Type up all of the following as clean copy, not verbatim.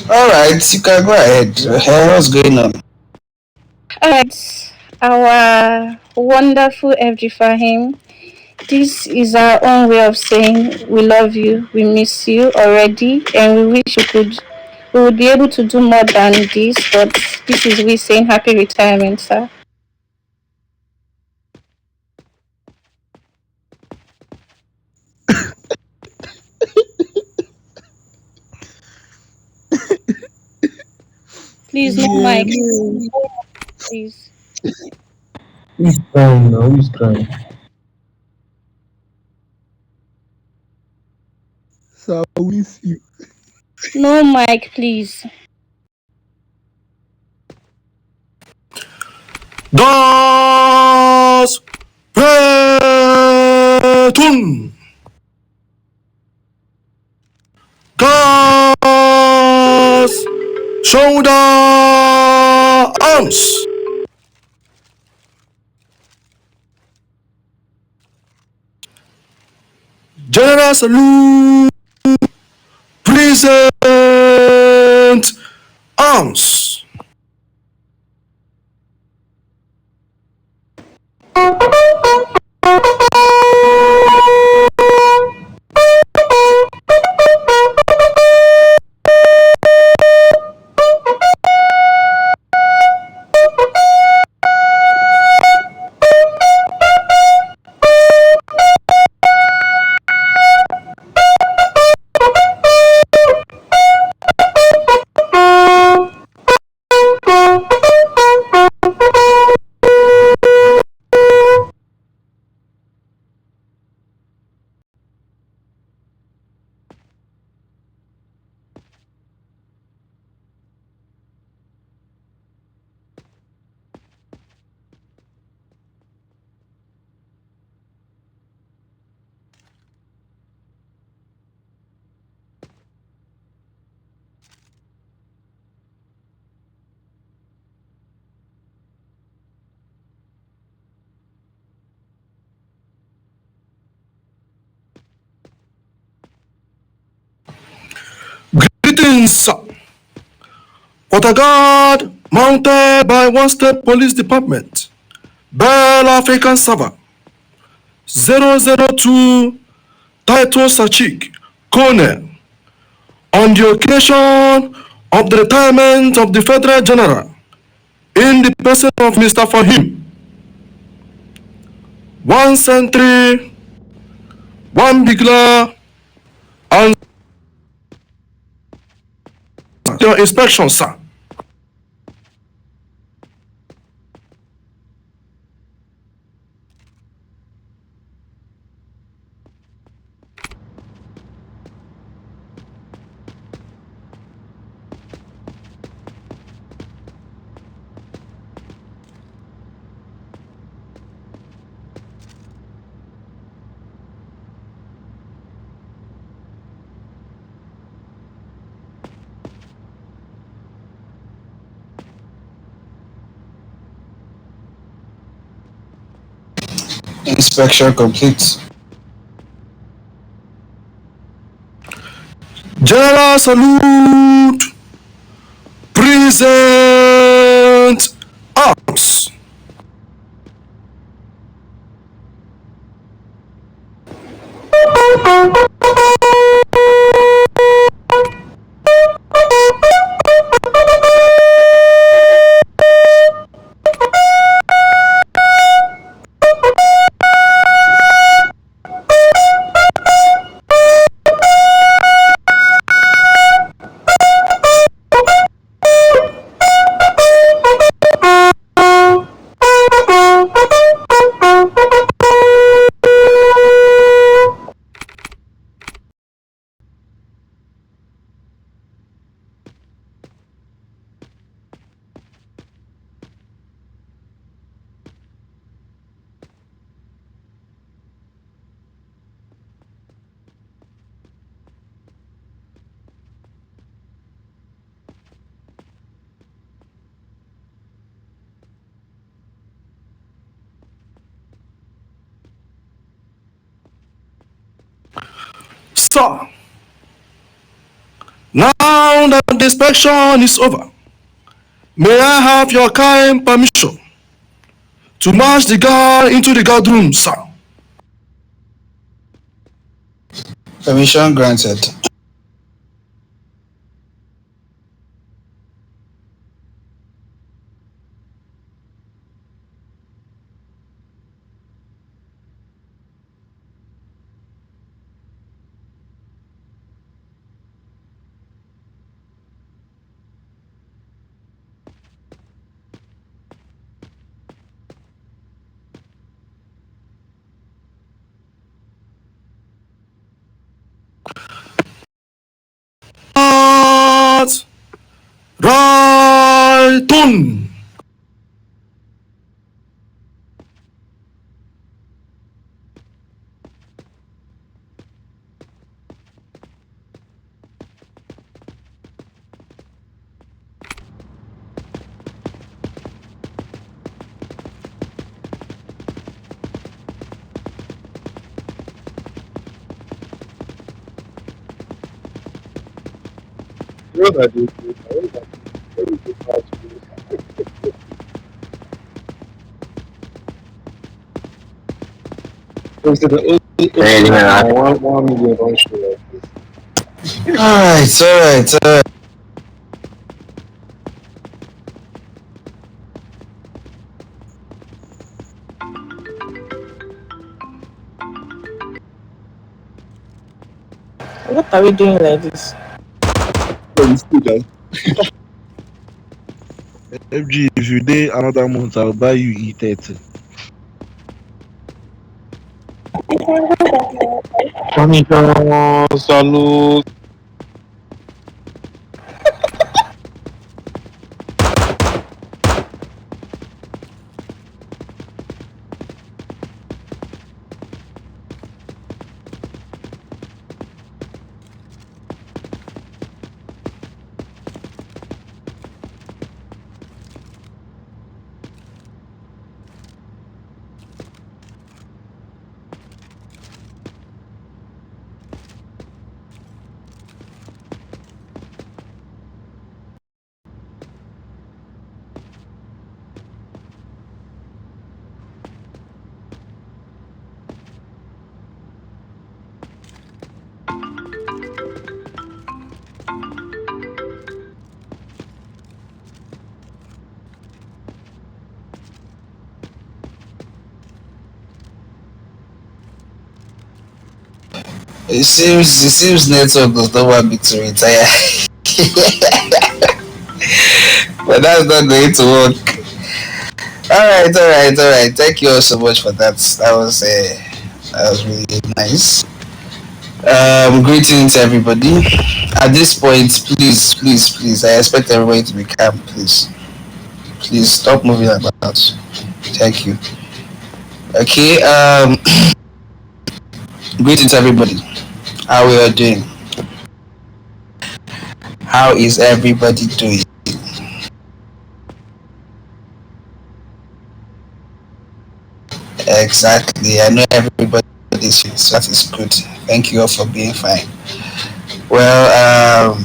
All right, you can go ahead. What's going on? Alright, our wonderful FG Fahim. This is our own way of saying we love you, we miss you already, and we wish we would be able to do more than this, but this is we saying happy retirement, sir. Please, no Yeah, mic, no. please. Who's crying now? Who's crying? So I miss you. No mic, please. Das Petun. Das Shoulder Arms. General Salute. Present Arms. Greetings, Water Guard mounted by one state police department. Bell African Server 002 Title Sachik Colonel on the occasion of the retirement of the Federal General in the person of Mr. Fahim. One sentry, one bigler, and your inspection, sir. Inspection complete. General salute, present arms. Sir, now Now that the inspection is over, may I have your kind permission to march the guard into the guard room, sir? Permission granted. March! Right on! What are they doing? What is the match doing? So Hey, okay, man. now 1 million don't show like this. Alright. What are we doing like this? So you see that FG, if you day another month, I'll buy you E30. Permission, salute. It seems network does not want me to retire. But that's not going to work. Alright. Thank you all so much for that. That was really nice. Greetings everybody. At this point, please, I expect everybody to be calm, please. Please stop moving about. Thank you. Okay, greetings everybody. How we are doing? How is everybody doing? Exactly. I know everybody's here, so that is good. Thank you all for being fine. Well,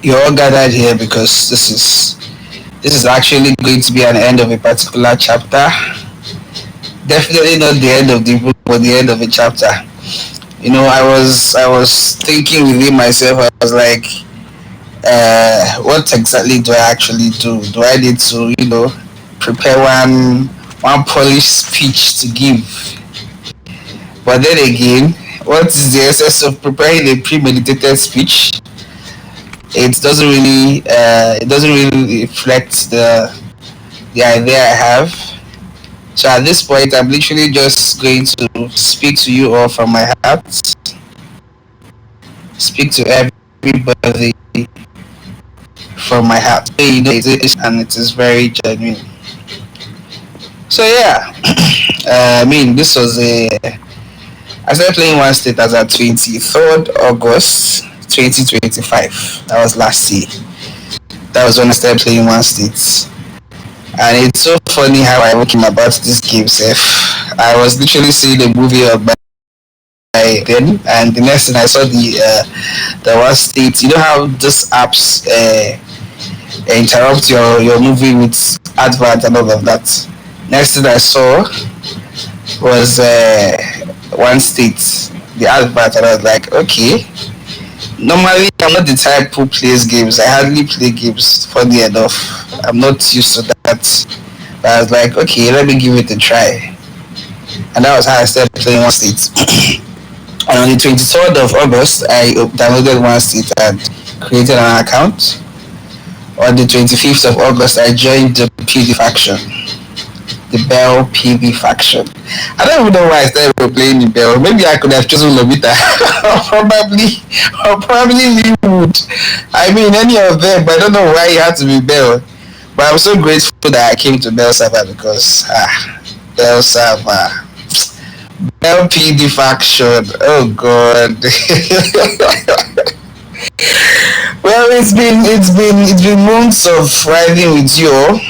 you're all gathered here because this is actually going to be an end of a particular chapter. Definitely not the end of the book, but the end of a chapter. I was thinking within myself. I was like, what exactly do I actually do? Do I need to, prepare one polished speech to give? But then again, what is the essence of preparing a premeditated speech? It doesn't really reflect the idea I have. So at this point, I'm literally just going to speak to you all from my heart, speak to everybody from my heart. So you know it is, and it is very genuine. So yeah, this was I started playing one state as at 23rd August 2025. That was last year. That was when I started playing one state. And it's so funny how I came about this game, Seth. I was literally seeing a movie on my then, and the next thing I saw the one state. You know how these apps interrupt your movie with advert and all of that. Next thing I saw was one state, the advert, and I was like, okay. Normally, I'm not the type who plays games. I hardly play games. Funny enough, I'm not used to that. But I was like, okay, let me give it a try, and that was how I started playing one state. And on the 23rd of August, I downloaded one state and created an account. On the 25th of August, I joined the PD faction, the Bell PV faction. I don't even know why I started playing the Bell. Maybe I could have chosen Lobita, or probably Leewood. I mean, any of them, but I don't know why it had to be Bell. But I'm so grateful that I came to Bell Server because Bell Server, Bell PD faction. Oh God. Well, it's been months of riding with you all.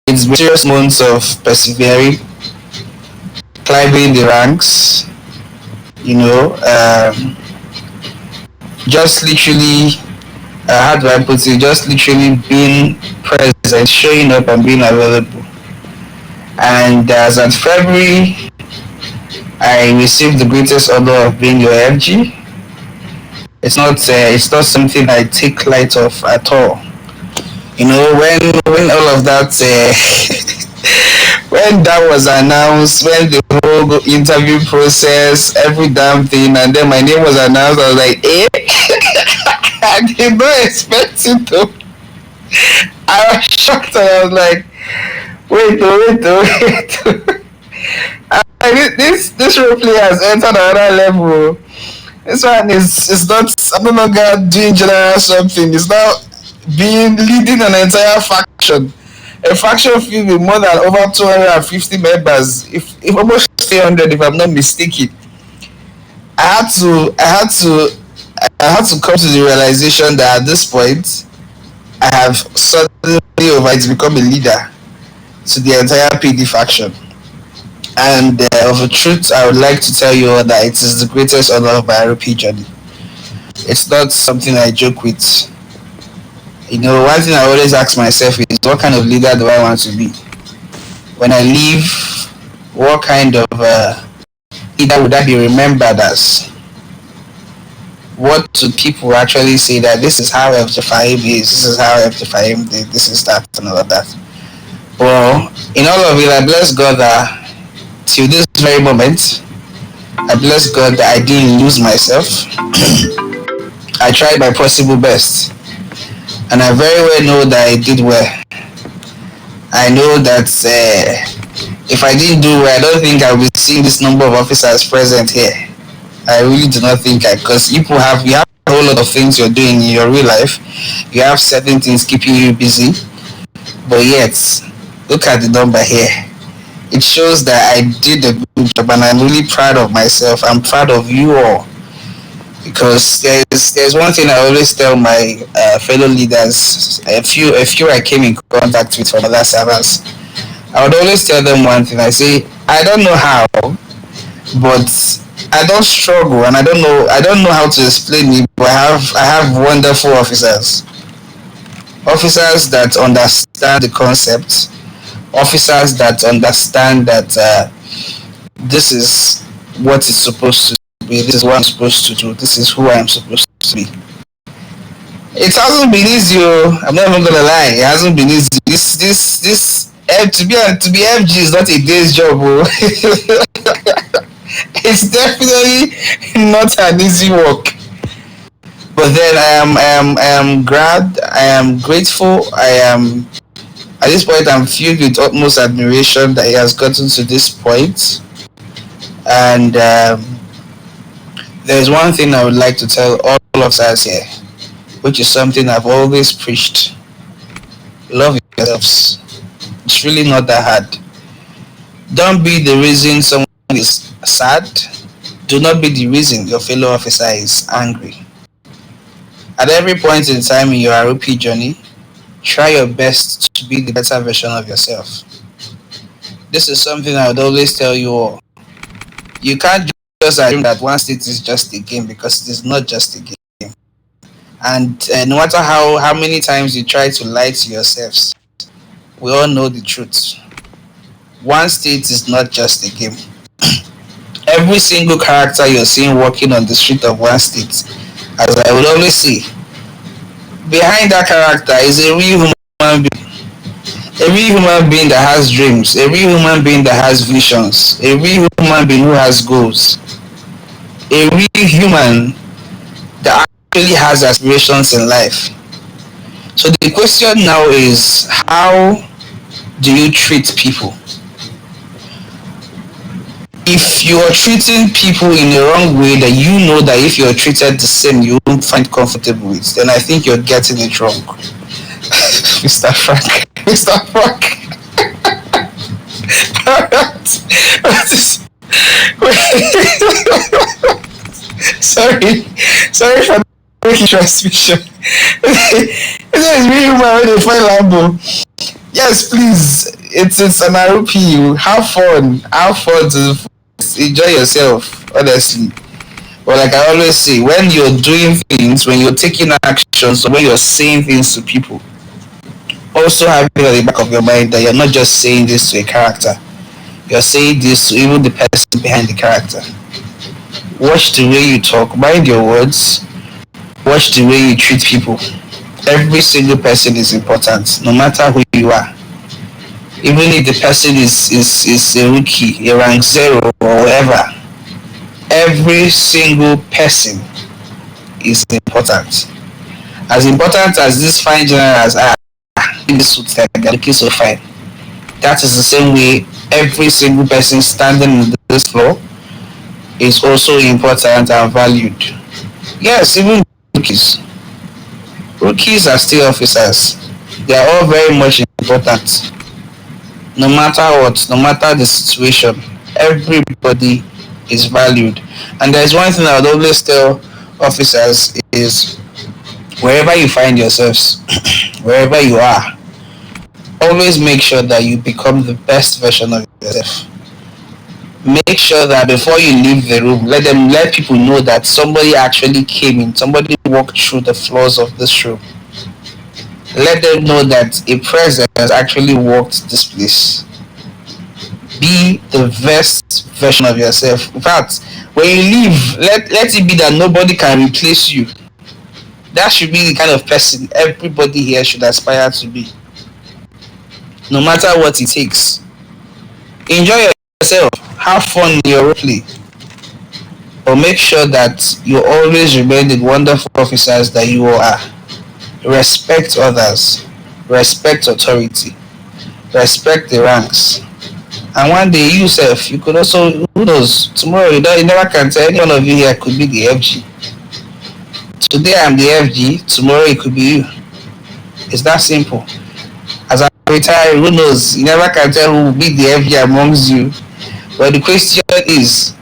It's been serious months of persevering, climbing the ranks, you know, just literally, how do I put it, just literally being present, showing up and being available. And as of February, I received the greatest honor of being your FG. It's not something I take light of at all. You know, when all of that when that was announced, when the whole interview process, every damn thing, and then my name was announced, I was like, eh? I did not expect it though. I was shocked and I was like, wait. This role play has entered another level. This one is not, I'm no longer doing general something. It's now being leading an entire faction. A faction filled with more than over 250 members, if almost 300 if I'm not mistaken. I had to I had to I had to come to the realization that at this point I have suddenly over to become a leader to the entire PD faction. And of a truth, I would like to tell you all that it is the greatest honor of my RP journey. It's not something I joke with. You know, one thing I always ask myself is, what kind of leader do I want to be? When I leave, what kind of leader would I be remembered as? What do people actually say that this is how FJ Fahim is, this is how FJ Fahim did, this is that, and all of that? Well, in all of it, I bless God that till this very moment, I bless God that I didn't lose myself. I tried my possible best, and I very well know that I did well. I know that if I didn't do well, I don't think I'll be seeing this number of officers present here. I really do not think because you have a whole lot of things you're doing in your real life. You have certain things keeping you busy, but yet look at the number here. It shows that I did a good job, and I'm really proud of myself. I'm proud of you all, because there's one thing I always tell my fellow leaders. A few I came in contact with from other servers. I would always tell them one thing. I say, I don't know how, but I don't struggle, and I don't know how to explain it, but I have wonderful officers that understand the concept, officers that understand that this is what it's supposed to be, this is what I'm supposed to do, this is who I'm supposed to be. It hasn't been easy, I'm not even gonna lie, it hasn't been easy. This to be FG is not a day's job. It's definitely not an easy work. But then I am glad, I am grateful, at this point I'm filled with utmost admiration that he has gotten to this point. And there's one thing I would like to tell all of us here, which is something I've always preached. Love yourselves. It's really not that hard. Don't be the reason someone is sad. Do not be the reason your fellow officer is angry. At every point in time in your ROP journey, try your best to be the better version of yourself. This is something I would always tell you all. You can't just assume that one state is just a game because it is not just a game. And no matter how many times you try to lie to yourselves, we all know the truth. One state is not just a game. Every single character you're seeing walking on the street of one state, as I would always say, behind that character is a real human being. A real human being that has dreams, a real human being that has visions, a real human being who has goals, a real human that actually has aspirations in life. So the question now is, how do you treat people? If you are treating people in the wrong way that you know that if you're treated the same you won't find comfortable with, then I think you're getting it wrong. Mr. Frank. Mr. Frank. sorry. Sorry for making transmission. This is really human when they find Lambo. Yes, please. It's an ROP. Have fun. Have fun to enjoy yourself, honestly. But like I always say, when you're doing things, when you're taking actions, or when you're saying things to people, also have it at the back of your mind that you're not just saying this to a character. You're saying this to even the person behind the character. Watch the way you talk, mind your words, watch the way you treat people. Every single person is important, no matter who you are. Even if the person is a rookie, a rank 0 or whatever, every single person is important. As important as these fine generals are in the suits that they're looking so fine, that is the same way every single person standing on this floor is also important and valued. Yes, even rookies. Rookies are still officers. They are all very much important. No matter what, no matter the situation, everybody is valued. And there's one thing I would always tell officers is, wherever you find yourselves, wherever you are, always make sure that you become the best version of yourself. Make sure that before you leave the room, let people know that somebody actually came in, somebody walked through the floors of this room. Let them know that a presence actually walked this place. Be the best version of yourself. In fact, when you leave, let it be that nobody can replace you. That should be the kind of person everybody here should aspire to be. No matter what it takes. Enjoy yourself. Have fun in your play. But make sure that you always remain the wonderful officers that you all are. Respect others. Respect authority. Respect the ranks. And one day you self, you could also, who knows, tomorrow you never can tell, any one of you here could be the FG. Today I'm the FG, tomorrow it could be you. It's that simple. As I retire, who knows, you never can tell who will be the FG amongst you. But the question is,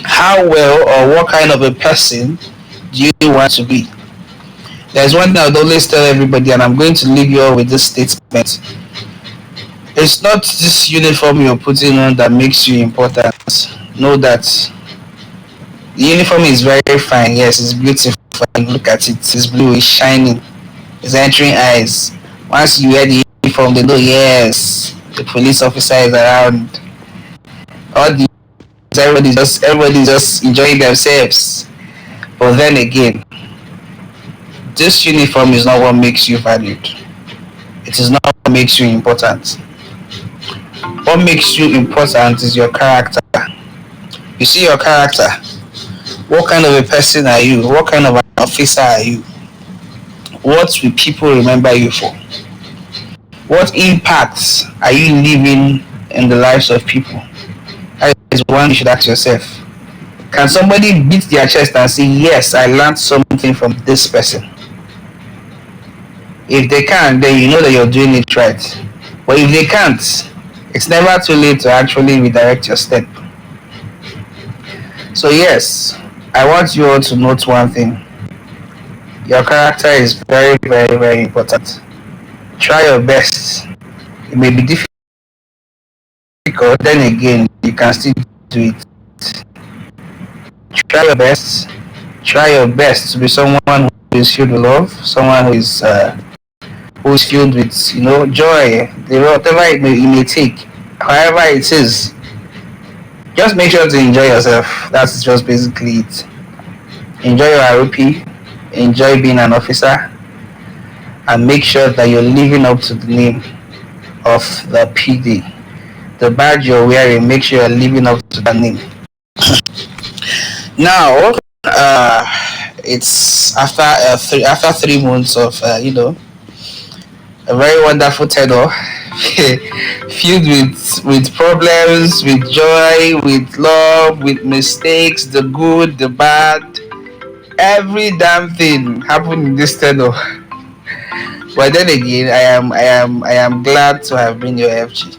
how well or what kind of a person do you want to be? There's one thing I would always tell everybody, and I'm going to leave you all with this statement. It's not this uniform you're putting on that makes you important. Know that the uniform is very fine. Yes, it's beautiful. Look at it. It's blue. It's shining. It's entering eyes. Once you wear the uniform, they know, yes, the police officer is around. All the everybody's just enjoying themselves. But then again, this uniform is not what makes you valued. It is not what makes you important. What makes you important is your character. You see your character. What kind of a person are you? What kind of an officer are you? What will people remember you for? What impacts are you leaving in the lives of people? That is one you should ask yourself. Can somebody beat their chest and say, yes, I learned something from this person? If they can, then you know that you're doing it right. But if they can't, it's never too late to actually redirect your step. So yes, I want you all to note one thing. Your character is very, very, very important. Try your best. It may be difficult, then again, you can still do it. Try your best. Try your best to be someone who is filled with love, someone who is filled with joy, whatever it may take, however it is. Just make sure to enjoy yourself. That's just basically it. Enjoy your ROP, enjoy being an officer, and make sure that you're living up to the name of the PD. The badge you're wearing, make sure you're living up to that name. Now, it's after 3 months of a very wonderful tenor, filled with problems, with joy, with love, with mistakes, the good, the bad, every damn thing happened in this tenor. But then again, I am glad to have been your FG.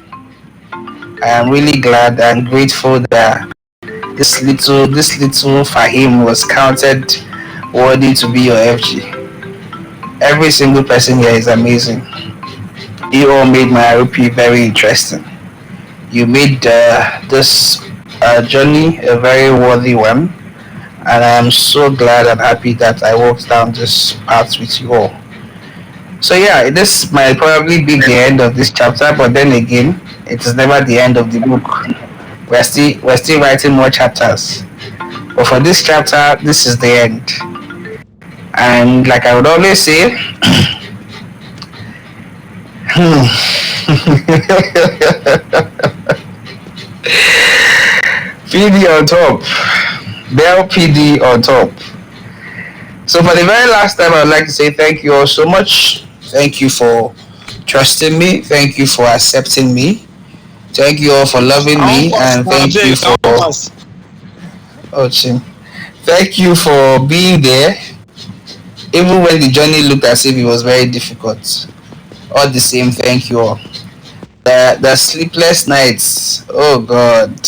I am really glad and grateful that this little Fahim was counted worthy to be your FG. Every single person here is amazing. You all made my RP very interesting. You made this journey a very worthy one, and I am so glad and happy that I walked down this path with you all. So yeah, this might probably be the end of this chapter, but then again, it is never the end of the book. We're still writing more chapters. But for this chapter, this is the end. And like I would always say, PD on top. Bell PD on top. So for the very last time, I would like to say thank you all so much. Thank you for trusting me. Thank you for accepting me. Thank you all for loving me, and thank you for Chim. Thank you for being there, even when the journey looked as if it was very difficult. All the same, thank you all. The sleepless nights. Oh God,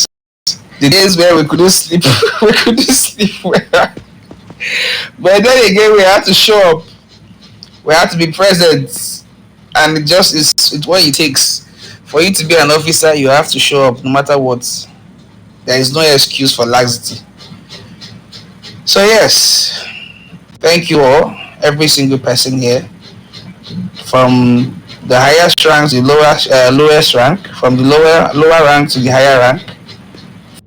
the days where we couldn't sleep, we couldn't sleep well. But then again, we had to show up. We had to be present, and it just is it's what it takes. For you to be an officer, you have to show up no matter what. There is no excuse for laxity. So yes, thank you all, every single person here, from the highest rank to the lowest rank, from the lower rank to the higher rank.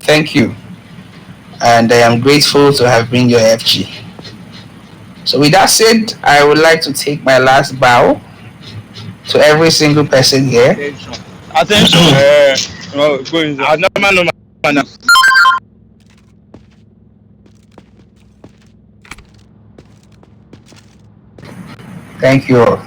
Thank you, and I am grateful to have been your FG. So with that said, I would like to take my last bow to every single person here. Attention. Normal. Thank you all.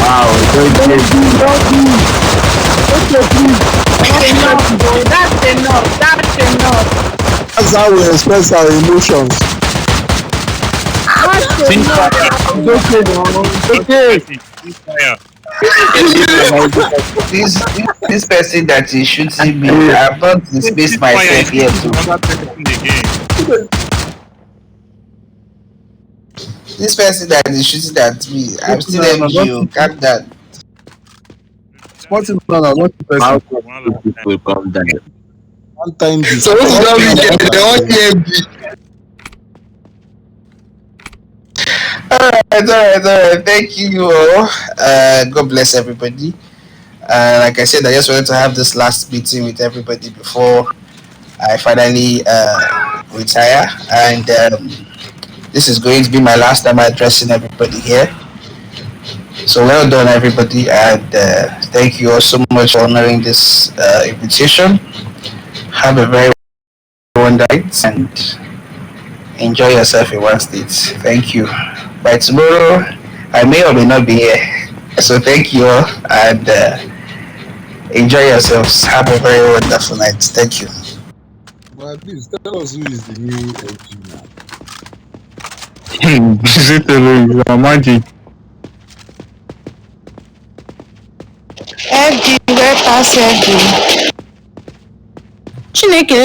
Wow, that's enough. That's enough. That's how we express our emotions. That's enough. Okay. This person that is shooting me, I have not dismissed myself yet. This person that is shooting at me, I'm still Now, now, MG. Calm down. sporting now, not the How person. can you people come down? One time this. So what is Sporting that now, mean? not They want the MG. Alright. Thank you all. God bless everybody. Like I said, I just wanted to have this last meeting with everybody before I finally retire. And this is going to be my last time addressing everybody here. So well done, everybody, and thank you all so much for honoring this invitation. Have a very wonderful night and enjoy yourself in one state. Thank you. By tomorrow, I may or may not be here. So thank you all and enjoy yourselves. Have a very wonderful night. Thank you. But please tell us who is the new MG now. Is it a magic? FG wee pass FG. Chineke